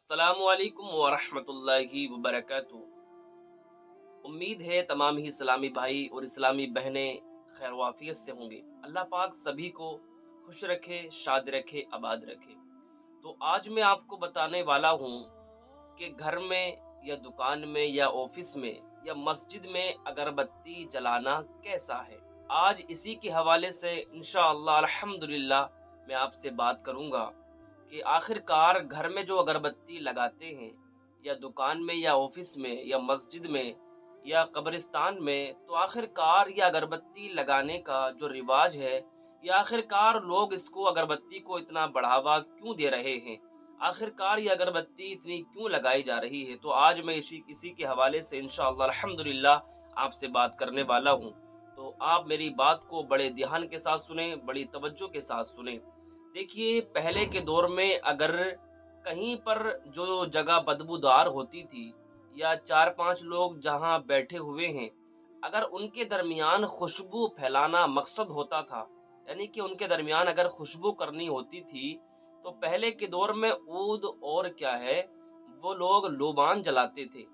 अस्सलामु अलैकुम वरहमतुल्लाहि वबरकातुहू। उम्मीद है तमाम ही इस्लामी भाई और इस्लामी बहनें खैर वाफियत से होंगे। अल्लाह पाक सभी को खुश रखे, शाद रखे, आबाद रखे। तो आज मैं आपको बताने वाला हूँ कि घर में या दुकान में या ऑफिस में या मस्जिद में अगरबत्ती जलाना कैसा है। आज इसी के हवाले से इंशाअल्लाह अल्हम्दुलिल्लाह मैं आपसे बात करूँगा कि आखिरकार घर में जो अगरबत्ती लगाते हैं या दुकान में या ऑफिस में या मस्जिद में या कब्रिस्तान में, तो आखिरकार ये अगरबत्ती लगाने का जो रिवाज है, या आखिरकार लोग इसको अगरबत्ती को इतना बढ़ावा क्यों दे रहे हैं, आखिरकार ये अगरबत्ती इतनी क्यों लगाई जा रही है। तो आज मैं इसी के हवाले से इंशाअल्लाह अल्हम्दुलिल्लाह आपसे बात करने वाला हूँ। तो आप मेरी बात को बड़े ध्यान के साथ सुने, बड़ी तवज्जो के साथ सुने। देखिए, पहले के दौर में अगर कहीं पर जो जगह बदबूदार होती थी या 4-5 लोग जहाँ बैठे हुए हैं, अगर उनके दरमियान खुशबू फैलाना मकसद होता था, यानी कि उनके दरमियान अगर खुशबू करनी होती थी, तो पहले के दौर में ऊद और क्या है, वो लोग लोबान जलाते थे,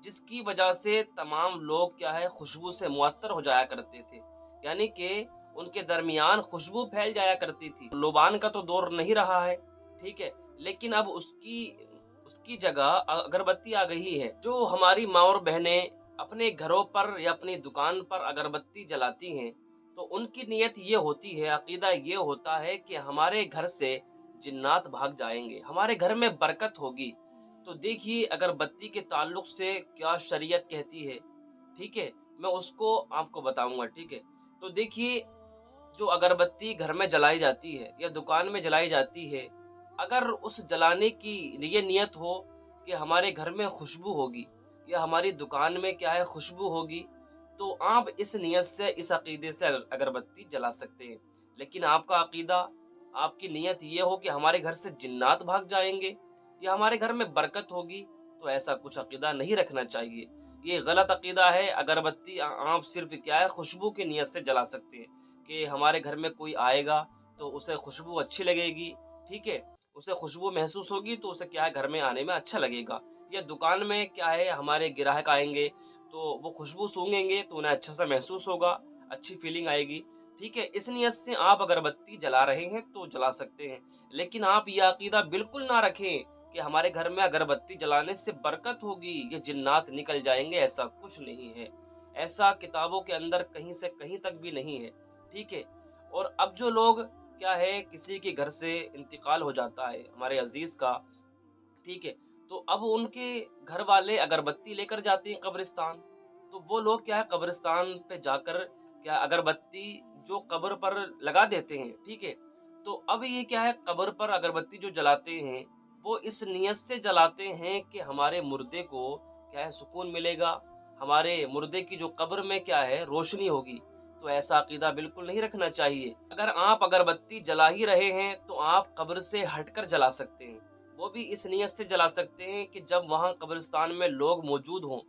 जिसकी वजह से तमाम लोग क्या है खुशबू से मुअत्तर हो जाया करते थे, यानी कि उनके दरमियान खुशबू फैल जाया करती थी। लोबान का तो दौर नहीं रहा है, ठीक है, लेकिन अब उसकी उसकी जगह अगरबत्ती आ गई है। जो हमारी माँ और बहनें अपने घरों पर या अपनी दुकान पर अगरबत्ती जलाती हैं, तो उनकी नीयत ये होती है, अकीदा ये होता है कि हमारे घर से जिन्नात भाग जाएंगे, हमारे घर में बरकत होगी। तो देखिए, अगरबत्ती के ताल्लुक से क्या शरीयत कहती है, ठीक है, मैं उसको आपको बताऊंगा, ठीक है। तो देखिए, जो अगरबत्ती घर में जलाई जाती है या दुकान में जलाई जाती है, अगर उस जलाने की ये नियत हो कि हमारे घर में खुशबू होगी या हमारी दुकान में क्या है खुशबू होगी, तो आप इस नियत से, इस अकीदे से अगरबत्ती जला सकते हैं। लेकिन आपका अकीदा, आपकी नियत ये हो कि हमारे घर से जिन्नात भाग जाएंगे या हमारे घर में बरकत होगी, तो ऐसा कुछ अकीदा नहीं रखना चाहिए। ये गलत अकीदा है। अगरबत्ती आप सिर्फ क्या है खुशबू की नियत से जला सकते हैं कि हमारे घर में कोई आएगा तो उसे खुशबू अच्छी लगेगी, ठीक है, उसे खुशबू महसूस होगी तो उसे क्या है घर में आने में अच्छा लगेगा। या दुकान में क्या है हमारे ग्राहक आएंगे तो वो खुशबू सूंघेंगे तो उन्हें अच्छा सा महसूस होगा, अच्छी फीलिंग आएगी, ठीक है। इस नियत से आप अगरबत्ती जला रहे हैं तो जला सकते हैं, लेकिन आप ये अकीदा बिल्कुल ना रखें कि हमारे घर में अगरबत्ती जलाने से बरकत होगी, ये जिन्नात निकल जाएंगे। ऐसा कुछ नहीं है, ऐसा किताबों के अंदर कहीं से कहीं तक भी नहीं है, ठीक है। और अब जो लोग क्या है, किसी के घर से इंतकाल हो जाता है हमारे अजीज का, ठीक है, तो अब उनके घर वाले अगरबत्ती लेकर जाते हैं कब्रिस्तान, तो वो लोग क्या है कब्रिस्तान पे जाकर क्या अगरबत्ती जो कब्र पर लगा देते हैं, ठीक है। तो अब ये क्या है, कब्र पर अगरबत्ती जो जलाते हैं, वो इस नियत से जलाते हैं कि हमारे मुर्दे को क्या है सुकून मिलेगा, हमारे मुर्दे की जो कब्र में क्या है रोशनी होगी। तो ऐसा अकीदा बिल्कुल नहीं रखना चाहिए। अगर आप अगरबत्ती जला ही रहे हैं तो आप कब्र से हटकर जला सकते हैं, वो भी इस नियत से जला सकते हैं कि जब वहाँ कब्रिस्तान में लोग मौजूद हों,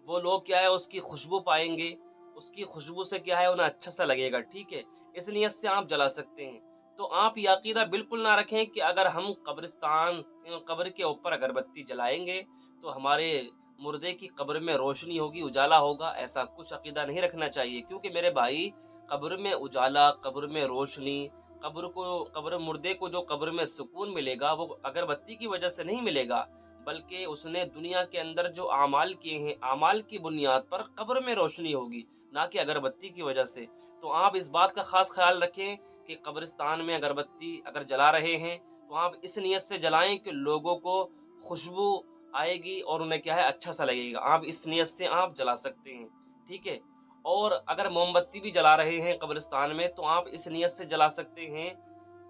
वो लोग क्या है उसकी खुशबू पाएंगे, उसकी खुशबू से क्या है उन्हें अच्छा सा लगेगा, ठीक है। इस नियत से आप जला सकते हैं। तो आप ये अकीदा बिल्कुल ना रखें कि अगर हम कब्र के ऊपर अगरबत्ती जलाएंगे तो हमारे मुर्दे की कब्र में रोशनी होगी, उजाला होगा। ऐसा कुछ अकीदा नहीं रखना चाहिए, क्योंकि मेरे भाई, कब्र में उजाला, कब्र में रोशनी, कब्र मुर्दे को जो कब्र में सुकून मिलेगा वो अगरबत्ती की वजह से नहीं मिलेगा, बल्कि उसने दुनिया के अंदर जो आमाल किए हैं, आमाल की बुनियाद पर कब्र में रोशनी होगी, ना कि अगरबत्ती की वजह से। तो आप इस बात का खास ख्याल रखें कि कब्रिस्तान में अगरबत्ती अगर जला रहे हैं तो आप इस नियत से जलाएं कि लोगों को खुशबू आएगी और उन्हें क्या है अच्छा सा लगेगा। आप इस नियत से आप जला सकते हैं, ठीक है। और अगर मोमबत्ती भी जला रहे हैं कब्रिस्तान में तो आप इस नियत से जला सकते हैं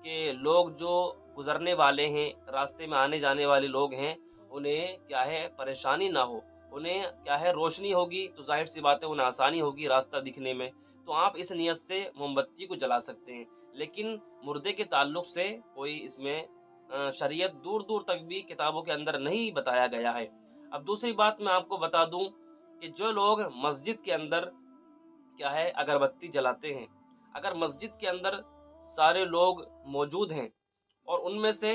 कि लोग जो गुजरने वाले हैं, रास्ते में आने जाने वाले लोग हैं, उन्हें क्या है परेशानी ना हो, उन्हें क्या है रोशनी होगी, तो जाहिर सी बात है उन्हें आसानी होगी रास्ता दिखने में। तो आप इस नियत से मोमबत्ती को जला सकते हैं, लेकिन मुर्दे के ताल्लुक से कोई इसमें शरीयत दूर दूर तक भी किताबों के अंदर नहीं बताया गया है। अब दूसरी बात मैं आपको बता दूं कि जो लोग मस्जिद के अंदर क्या है अगरबत्ती जलाते हैं, अगर मस्जिद के अंदर सारे लोग मौजूद हैं और उनमें से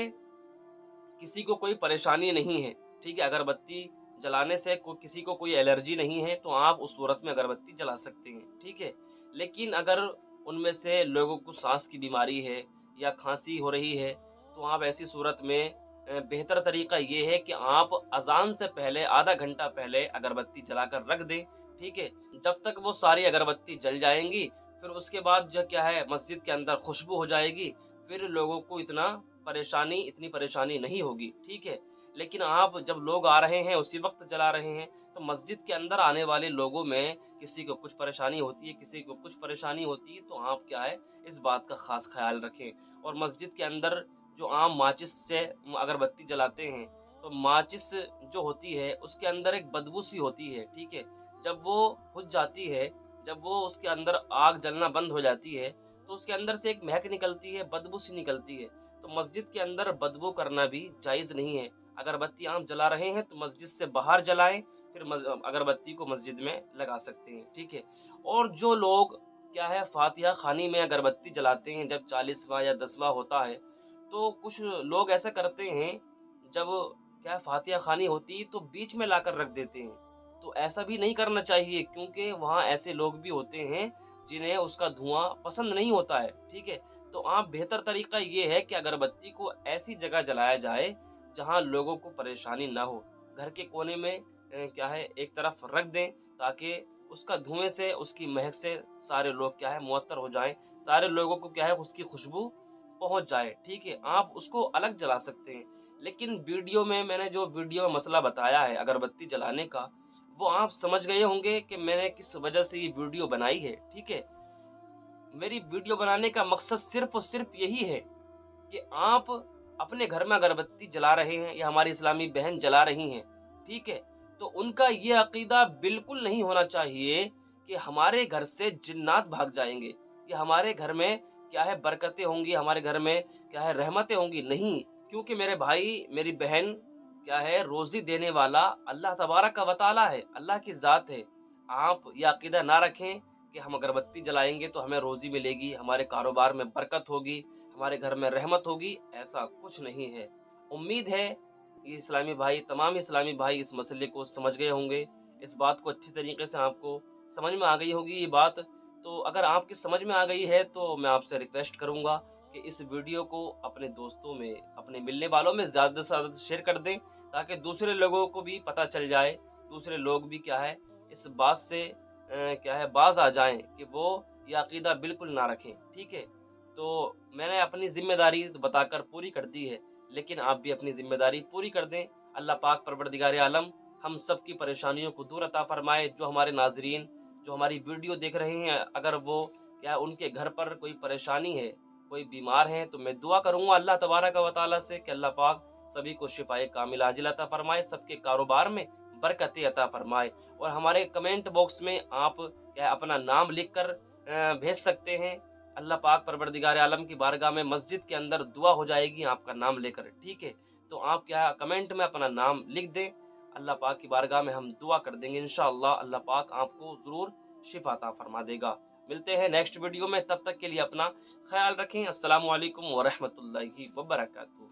किसी को कोई परेशानी नहीं है, ठीक है, अगरबत्ती जलाने से किसी को कोई एलर्जी नहीं है, तो आप उस सूरत में अगरबत्ती जला सकते हैं, ठीक है। लेकिन अगर उनमें से लोगों को सांस की बीमारी है या खांसी हो रही है, तो आप ऐसी सूरत में बेहतर तरीका ये है कि आप अजान से पहले आधा घंटा पहले अगरबत्ती जलाकर रख दें, ठीक है। जब तक वो सारी अगरबत्ती जल जाएंगी, फिर उसके बाद जो क्या है मस्जिद के अंदर खुशबू हो जाएगी, फिर लोगों को इतनी परेशानी नहीं होगी, ठीक है। लेकिन आप जब लोग आ रहे हैं उसी वक्त जला रहे हैं, तो मस्जिद के अंदर आने वाले लोगों में किसी को कुछ परेशानी होती है, किसी को कुछ परेशानी होती है, तो आप क्या है इस बात का खास ख्याल रखें। और मस्जिद के अंदर जो आम माचिस से अगरबत्ती जलाते हैं, तो माचिस जो होती है उसके अंदर एक बदबू सी होती है, ठीक है। जब वो बुझ जाती है, जब वो उसके अंदर आग जलना बंद हो जाती है, तो उसके अंदर से एक महक निकलती है, बदबू सी निकलती है। तो मस्जिद के अंदर बदबू करना भी जायज़ नहीं है। अगरबत्ती आप जला रहे हैं तो मस्जिद से बाहर जलाएं, फिर अगरबत्ती को मस्जिद में लगा सकते हैं, ठीक है। और जो लोग क्या है फातिहा खानी में अगरबत्ती जलाते हैं जब 40वां या 10वां होता है, तो कुछ लोग ऐसा करते हैं, जब क्या है फातिहा खानी होती है तो बीच में लाकर रख देते हैं। तो ऐसा भी नहीं करना चाहिए, क्योंकि वहाँ ऐसे लोग भी होते हैं जिन्हें उसका धुआं पसंद नहीं होता है, ठीक है। तो आप बेहतर तरीका ये है कि अगरबत्ती को ऐसी जगह जलाया जाए जहाँ लोगों को परेशानी ना हो। घर के कोने में क्या है एक तरफ रख दें, ताकि उसका धुएं से, उसकी महक से सारे लोग क्या है मुअत्तर हो जाएं, सारे लोगों को क्या है उसकी खुशबू पहुंच जाए, ठीक है। आप उसको अलग जला सकते हैं। लेकिन मैंने जो वीडियो में मसला बताया है अगरबत्ती जलाने का, वो आप समझ गए होंगे कि मैंने किस वजह से ये वीडियो बनाई है, ठीक है। मेरी वीडियो बनाने का मकसद सिर्फ और सिर्फ यही है कि आप अपने घर में अगरबत्ती जला रहे हैं या हमारी इस्लामी बहन जला रही हैं, ठीक है, तो उनका ये अकीदा बिल्कुल नहीं होना चाहिए कि हमारे घर से जिन्नात भाग जाएंगे या हमारे घर में क्या है बरकतें होंगी, हमारे घर में क्या है रहमतें होंगी। नहीं, क्योंकि मेरे भाई मेरी बहन क्या है रोजी देने वाला अल्लाह तबारक व तआला है, अल्लाह की ज़ात है। आप ये अकीदा ना रखें कि हम अगरबत्ती जलाएंगे तो हमें रोजी मिलेगी, हमारे कारोबार में बरकत होगी, हमारे घर में रहमत होगी, ऐसा कुछ नहीं है। उम्मीद है ये तमाम इस्लामी भाई इस मसले को समझ गए होंगे, इस बात को अच्छी तरीके से आपको समझ में आ गई होगी ये बात। तो अगर आपकी समझ में आ गई है तो मैं आपसे रिक्वेस्ट करूंगा कि इस वीडियो को अपने दोस्तों में, अपने मिलने वालों में ज़्यादा से ज़्यादा शेयर कर दें, ताकि दूसरे लोगों को भी पता चल जाए, दूसरे लोग भी क्या है इस बात से क्या है बाज आ जाएं कि वो ये अकीदा बिल्कुल ना रखें, ठीक है। तो मैंने अपनी ज़िम्मेदारी तो बताकर पूरी कर दी है, लेकिन आप भी अपनी ज़िम्मेदारी पूरी कर दें। अल्लाह पाक परवरदिगार आलम हम सब की परेशानियों को दूर अता फरमाए। जो हमारे नाज़रीन जो हमारी वीडियो देख रहे हैं, अगर वो क्या उनके घर पर कोई परेशानी है, कोई बीमार हैं, तो मैं दुआ करूँगा अल्लाह तबारक व तआला से कि अल्लाह पाक सभी को शिफाए कामिल आजिल अता फरमाए, सबके कारोबार में बरकतें अता फरमाए। और हमारे कमेंट बॉक्स में आप क्या अपना नाम लिख कर भेज सकते हैं। अल्लाह पाक परवरदिगार आलम की बारगाह में मस्जिद के अंदर दुआ हो जाएगी आपका नाम लेकर, ठीक है। तो आप क्या कमेंट में अपना नाम लिख दें, अल्लाह पाक की बारगाह में हम दुआ कर देंगे, इंशाअल्लाह अल्लाह पाक आपको ज़रूर शिफा अता फरमा देगा। मिलते हैं नेक्स्ट वीडियो में, तब तक के लिए अपना ख्याल रखें। अस्सलामु अलैकुम व रहमतुल्लाहि व बरकातहू।